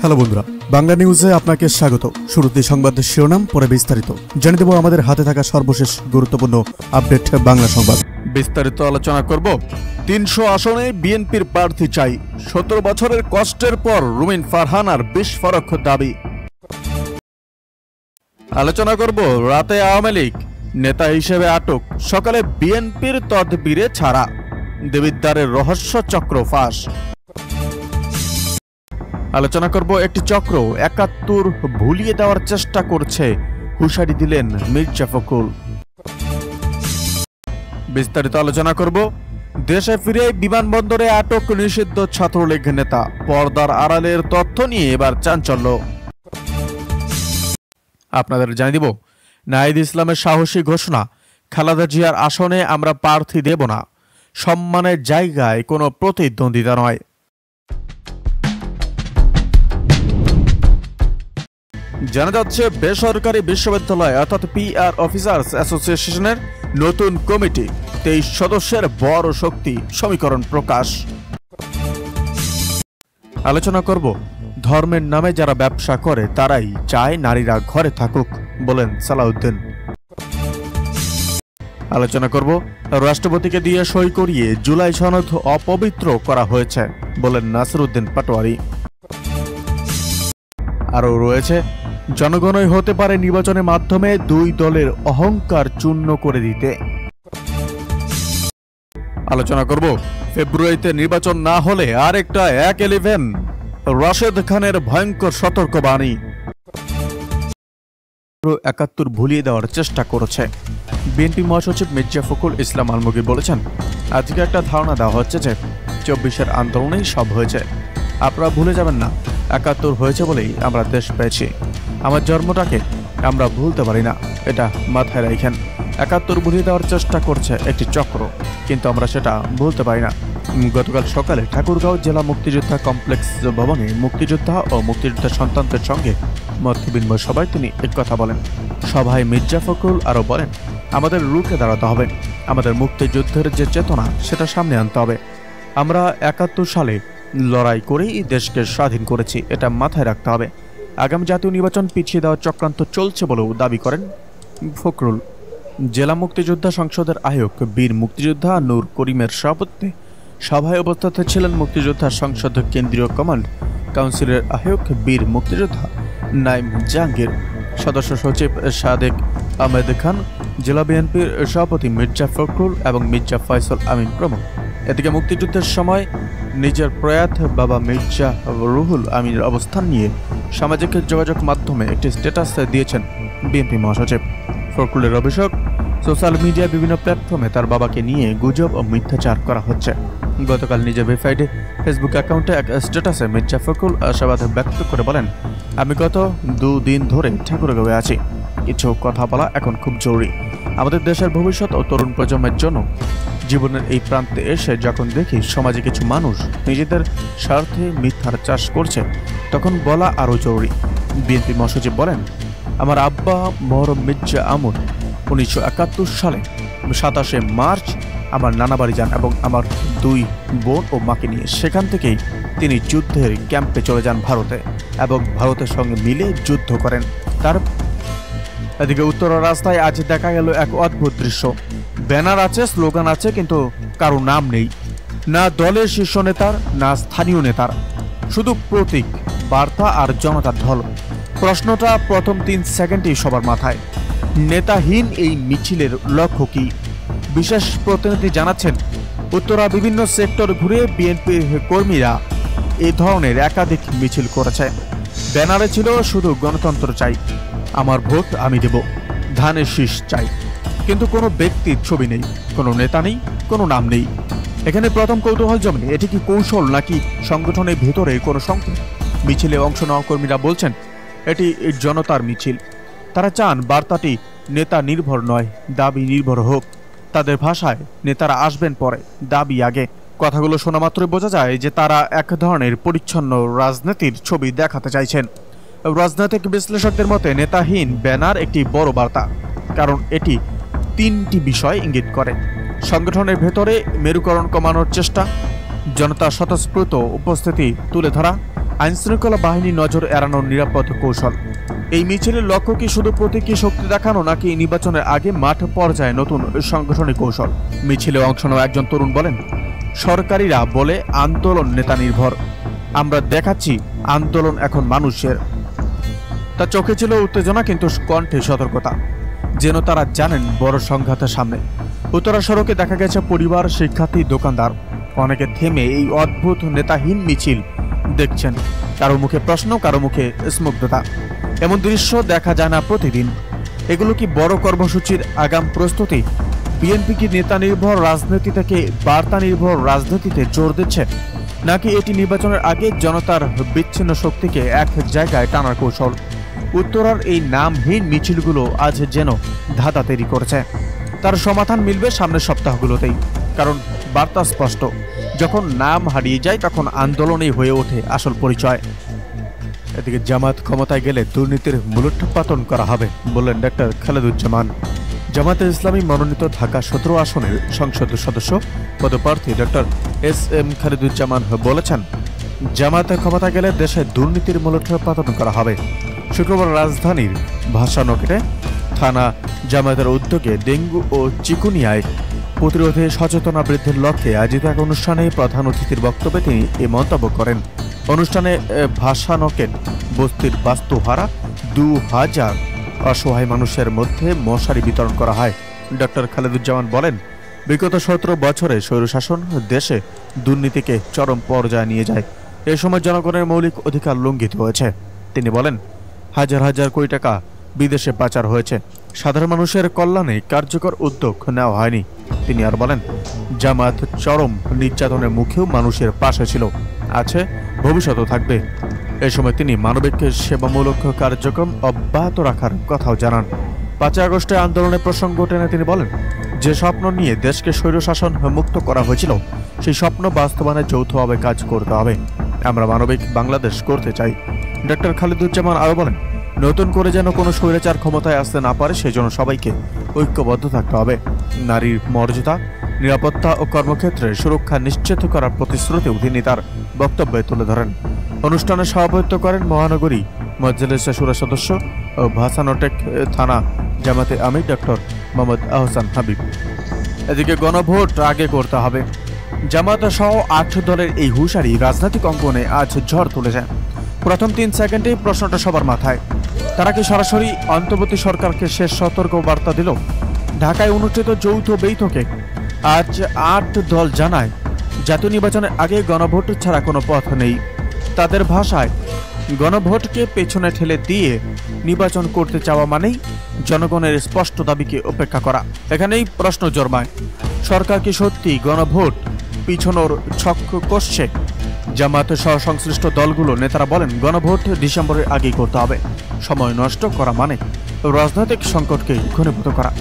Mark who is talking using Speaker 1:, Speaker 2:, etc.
Speaker 1: Hello বন্ধুরা, বাংলা নিউজে আপনাকে স্বাগত। শুরুতে সংবাদের শিরোনাম, পরে বিস্তারিত জানিয়ে দেব আমাদের হাতে থাকা সর্বশেষ গুরুত্বপূর্ণ আপডেট বাংলা সংবাদ। বিস্তারিত আলোচনা করব। ৩০০ আসনে বিএনপির প্রার্থী চাই, ১৭ বছরের কষ্টের পর রুমিন ফারহানার বিস্ফোরক দাবি। আলোচনা করব রাতে আওয়ামী লীগ নেতা হিসেবে আটক, সকালে বিএনপির তদবিরে ছাড়া, দেবিদ্বারের রহস্য চক্র ফাঁস। আলোচনা করব একটি চক্র ৭১ ভুলিয়ে দেওয়ার চেষ্টা করছে, হুঁশিয়ারি দিলেন মির্জা ফখরুল। বিস্তারিত আলোচনা করব। দেশে ফিরে বিমানবন্দরে আটক নিষিদ্ধ ছাত্রলীগ নেতা, পর্দার আড়ালের তথ্য নিয়ে এবার চাঞ্চল্য। আপনাদের জানিয়ে দিব, নাহিদ ইসলামের সাহসী ঘোষণা, খালেদা জিয়ার আসনে আমরা প্রার্থী দেব না, সম্মানের জায়গায় কোনো প্রতিদ্বন্দ্বিতা নয়। জানা যাচ্ছে, বেসরকারি বিশ্ববিদ্যালয় অর্থাৎ পিআর অফিসার্স অ্যাসোসিয়েশনের নতুন কমিটি ২৩ সদস্যের বড় শক্তি সমীকরণ প্রকাশ। আলোচনা করব, ধর্মের নামে যারা ব্যবসা করে তারাই চায় নারীরা ঘরে থাকুক, বলেন সালাউদ্দিন। আলোচনা করব, রাষ্ট্রপতিকে দিয়ে সই করিয়ে জুলাই সনদ অপবিত্র করা হয়েছে, বলেন নাসিরউদ্দিন পাটোয়ারি। আরও রয়েছে, জনগণই হতে পারে নির্বাচনের মাধ্যমে দুই দলের অহংকার চূর্ণ করে দিতে। আলোচনা করব, ফেব্রুয়ারিতে নির্বাচন না হলে আরেকটা ১-১১ রাশেদ খানের ভয়ঙ্কর সতর্কবাণী। ৭১ ভুলিয়ে দেওয়ার চেষ্টা করেছে। বিএনপি মহাসচিব মির্জা ফখরুল ইসলাম আলমগীর বলেছেন, আজকে একটা ধারণা দেওয়া হচ্ছে যে ২৪-এর আন্দোলনেই সব হয়েছে। আপনারা ভুলে যাবেন না, ৭১ হয়েছে বলেই আমরা দেশ পেয়েছি। আমার জন্মটাকে আমরা ভুলতে পারি না, এটা মাথায় রাখেন। ৭১ ভুলিয়ে দেওয়ার চেষ্টা করছে একটি চক্র, কিন্তু আমরা সেটা ভুলতে পারি না। গতকাল সকালে ঠাকুরগাঁও জেলা মুক্তিযোদ্ধা কমপ্লেক্স ভবনে মুক্তিযোদ্ধা ও মুক্তিযোদ্ধার সন্তানদের সঙ্গে মত বিনিময় সভায় তিনি একথা বলেন। সভায় মির্জা ফখরুল আরও বলেন, আমাদের রুখে দাঁড়াতে হবে, আমাদের মুক্তিযুদ্ধের যে চেতনা সেটা সামনে আনতে হবে। আমরা ৭১ সালে লড়াই করেই দেশকে স্বাধীন করেছি, এটা মাথায় রাখতে হবে। আগামী জাতীয় নির্বাচন পিছিয়ে দেওয়ার চক্রান্ত চলছে বলেও দাবি করেন ফখরুল। জেলা মুক্তিযোদ্ধা সংসদের আহ্বায়ক বীর মুক্তিযোদ্ধা নূর করিমের সভাপতিত্বে সভায় উপস্থিত ছিলেন মুক্তিযোদ্ধা সংসদ কেন্দ্রীয় কমান্ড কাউন্সিলের আহ্বায়ক বীর মুক্তিযোদ্ধা নাইম জাহাঙ্গীর, সদস্য সচিব সাদেক আহমেদ খান, জেলা বিএনপির সভাপতি মির্জা ফখরুল এবং মির্জা ফয়সল আমিন প্রমুখ। এদিকে মুক্তিযুদ্ধের সময় নিজের প্রয়াত বাবা মির্জা রুহুল আমিনের অবস্থান নিয়ে সামাজিক যোগাযোগ মাধ্যমে একটি স্ট্যাটাস দিয়েছেন বিএনপি মহাসচিব। ফখরুলের অভিযোগ, সোশ্যাল মিডিয়া বিভিন্ন প্ল্যাটফর্মে তার বাবাকে নিয়ে গুজব ও মিথ্যাচার করা হচ্ছে। গতকাল নিজের ভেরিফাইড ফেসবুক অ্যাকাউন্টে এক স্ট্যাটাসে মির্জা ফখরুল আশাবাদ ব্যক্ত করে বলেন, আমি গত ২ দিন ধরে ঠাকুরগাঁওয়ে আছি, কিছু কথা বলা এখন খুব জরুরি। আমাদের দেশের ভবিষ্যৎ ও তরুণ প্রজন্মের জন্য জীবনের এই প্রান্তে এসে যখন দেখি সমাজে কিছু মানুষ নিজেদের স্বার্থে মিথ্যার চাষ করছে, তখন বলা আরও জরুরি। বিএনপি মহাসচিব বলেন, আমার আব্বা মহরম মির্জা আমর ১৯৭১ সালে ২৭শে মার্চ আমার নানা বাড়ি যান এবং আমার ২ বোন ও মাকে নিয়ে। সেখান থেকেই তিনি যুদ্ধের ক্যাম্পে চলে যান ভারতে এবং ভারতের সঙ্গে মিলে যুদ্ধ করেন। তার এদিকে উত্তরা রাস্তায় আজ দেখা গেল এক অদ্ভুত দৃশ্য। ব্যানার আছে, স্লোগান আছে, কিন্তু কারো নাম নেই, না দলের শীর্ষ নেতার না স্থানীয় নেতার, শুধু প্রতীক, বার্তা আর জনতার ঢল। প্রশ্নটা প্রথম ৩ সেকেন্ডেই সবার মাথায়, নেতাহীন এই মিছিলের লক্ষ্য কি? বিশেষ প্রতিনিধি জানাচ্ছেন, উত্তরা বিভিন্ন সেক্টর ঘুরে বিএনপির কর্মীরা এই ধরনের একাধিক মিছিল করেছে। ব্যানারে ছিল শুধু গণতন্ত্র চাই, আমার ভোট আমি দেব, ধানের শীষ চাই, কিন্তু কোনো ব্যক্তির ছবি নেই, কোনো নেতা নেই, কোনো নাম নেই। এখানে প্রথম কৌতূহল জন্মে, এটি কি কৌশল নাকি সংগঠনের ভেতরে কোনো সংকেত? মিছিলে অংশ নেওয়া কর্মীরা বলছেন, এটি জনতার মিছিল। তারা চান বার্তাটি নেতা নির্ভর নয়, দাবি নির্ভর হোক। তাদের ভাষায়, নেতারা আসবেন পরে, দাবি আগে। কথাগুলো শোনা মাত্রই বোঝা যায় যে তারা এক ধরনের পরিচ্ছন্ন রাজনীতির ছবি দেখাতে চাইছেন। রাজনৈতিক বিশ্লেষকদের মতে নেতাহীন ব্যানার একটি বড় বার্তা, কারণ এটি ৩টি বিষয় ইঙ্গিত করে। সংগঠনের ভেতরে মেরুকরণ কমানোর চেষ্টা, জনতার স্বতঃস্ফূর্ত উপস্থিতি তুলে ধরা, আইনশৃঙ্খলা বাহিনী নজর এড়ানোর নিরাপদ কৌশল। এই মিছিলের লক্ষ্য কি শুধু প্রতীকী শক্তি দেখানো, নাকি নির্বাচনের আগে মাঠ পর্যায়ে নতুন সাংগঠনিক কৌশল? মিছিলে অংশ নেওয়া একজন তরুণ বলেন, সরকারিরা বলে আন্দোলন নেতা নির্ভর, আমরা দেখাচ্ছি আন্দোলন এখন মানুষের। তার চোখে ছিল উত্তেজনা, কিন্তু কণ্ঠে সতর্কতা, যেন তারা জানেন বড় সংঘাতের সামনে। উত্তরা সড়কে দেখা গেছে পরিবার, শিক্ষার্থী, দোকানদার অনেকে থেমে এই অদ্ভুত নেতাহীন মিছিল দেখছেন। কারো মুখে প্রশ্ন, কারো মুখে স্মুগ্ধতা। এমন দৃশ্য দেখা যায় না প্রতিদিন। এগুলো কি বড় কর্মসূচির আগাম প্রস্তুতি? বিএনপি কি নেতা নির্ভর রাজনীতি থেকে বার্তা নির্ভর রাজনীতিতে জোর দিচ্ছে, নাকি এটি নির্বাচনের আগে জনতার বিচ্ছিন্ন শক্তিকে এক জায়গায় টানার কৌশল? উত্তরার এই নামহীন মিছিলগুলো আজ যেন ধাঁধা তৈরি করেছে। তার সমাধান মিলবে সামনের সপ্তাহগুলোতেই, কারণ বার্তা স্পষ্ট, যখন নাম হারিয়ে যায় তখন আন্দোলনই হয়ে ওঠে আসল পরিচয়। এদিকে জামাত ক্ষমতায় গেলে দুর্নীতির মূলোৎপাটন করা হবে বললেন ডক্টর খালেদুজ্জামান। জামাতে ইসলামী মনোনীত ঢাকা 17 আসনের সংসদ সদস্য পদপ্রার্থী ডক্টর এস.এম. খালেদুজ্জামান বলেছেন, জামাতে ক্ষমতা গেলে দেশে দুর্নীতির মূলোৎপাটন করা হবে। শুক্রবার রাজধানীর ভাসানগরে থানা জামায়াতের উদ্যোগে ডেঙ্গু ও চিকুনিয়ায় প্রতিরোধে সচেতনতা বৃদ্ধির লক্ষ্যে আয়োজিত এক অনুষ্ঠানে প্রধান অতিথির বক্তব্যে তিনি এ মন্তব্য করেন। অনুষ্ঠানে ভাসানগের বস্তির বাস্তুহারা 2000 অসহায় মানুষের মধ্যে মশারি বিতরণ করা হয়। ডক্টর খালেদুজ্জামান বলেন, বিগত 17 বছরে স্বৈরশাসন দেশে দুর্নীতিকে চরম পর্যায়ে নিয়ে যায়। এ সময় জনগণের মৌলিক অধিকার লঙ্ঘিত হয়েছে। তিনি বলেন, হাজার হাজার কোটি টাকা বিদেশে পাচার হয়েছে, সাধারণ মানুষের কল্যাণে কার্যকর উদ্যোগ নেওয়া হয়নি। তিনি আর বলেন, জামাত চরম নির্যাতনের মুখেও মানুষের পাশে ছিল, আছে, ভবিষ্যতেও থাকবে। এ সময় তিনি মানবিক সেবামূলক কার্যক্রম অব্যাহত রাখার কথাও জানান। 5 আগস্টে আন্দোলনের প্রসঙ্গ টেনে তিনি বলেন, যে স্বপ্ন নিয়ে দেশকে স্বৈরশাসন মুক্ত করা হয়েছিল, সেই স্বপ্ন বাস্তবায়নে যৌথভাবে কাজ করতে হবে। আমরা মানবিক বাংলাদেশ করতে চাই। ডক্টর খালেদুজ্জামান আরও বলেন, নতুন করে যেন কোনো স্বৈরাচার ক্ষমতায় আসতে না পারে, সেজন্য সবাইকে ঐক্যবদ্ধ থাকতে হবে। নারীর মর্যাদা, নিরাপত্তা ও কর্মক্ষেত্রে সুরক্ষা নিশ্চিত করার প্রতিশ্রুতিও তিনি তার বক্তব্যে তুলে ধরেন। অনুষ্ঠানে সভাপতিত্ব করেন মহানগরী মজলিসের সুরা সদস্য ও ভাসানটেক থানা জামাতে আমির ডক্টর মোহাম্মদ আহসান হাবিব। এদিকে গণভোট আগে করতে হবে। জামাত সহ 8 দলের এই হুঁশিয়ারি রাজনৈতিক অঙ্গনে আজ ঝড় তুলেছে। প্রথম 3 সেকেন্ডেই প্রশ্নটা সবার মাথায়, তারা কি সরাসরি অন্তর্বর্তী সরকারকে শেষ সতর্ক বার্তা দিল? ঢাকায় অনুষ্ঠিত যৌথ বৈঠকে আজ 8 দল জানায়, জাতীয় নির্বাচনের আগে গণভোট ছাড়া কোনো পথ নেই। তাদের ভাষায়, গণভোটকে পেছনে ঠেলে দিয়ে নির্বাচন করতে চাওয়া মানেই জনগণের স্পষ্ট দাবিকে উপেক্ষা করা। এখানেই প্রশ্ন জন্মায়, সরকার কি সত্যি গণভোট পিছনোর ছক কষছে? জামাত সহ সংশ্লিষ্ট দলগুলো নেতারা বলেন, গণভোট ডিসেম্বরের আগেই করতে হবে। সময় নষ্ট করা মানে রাজনৈতিক সংকটকে ঘনীভূত করা।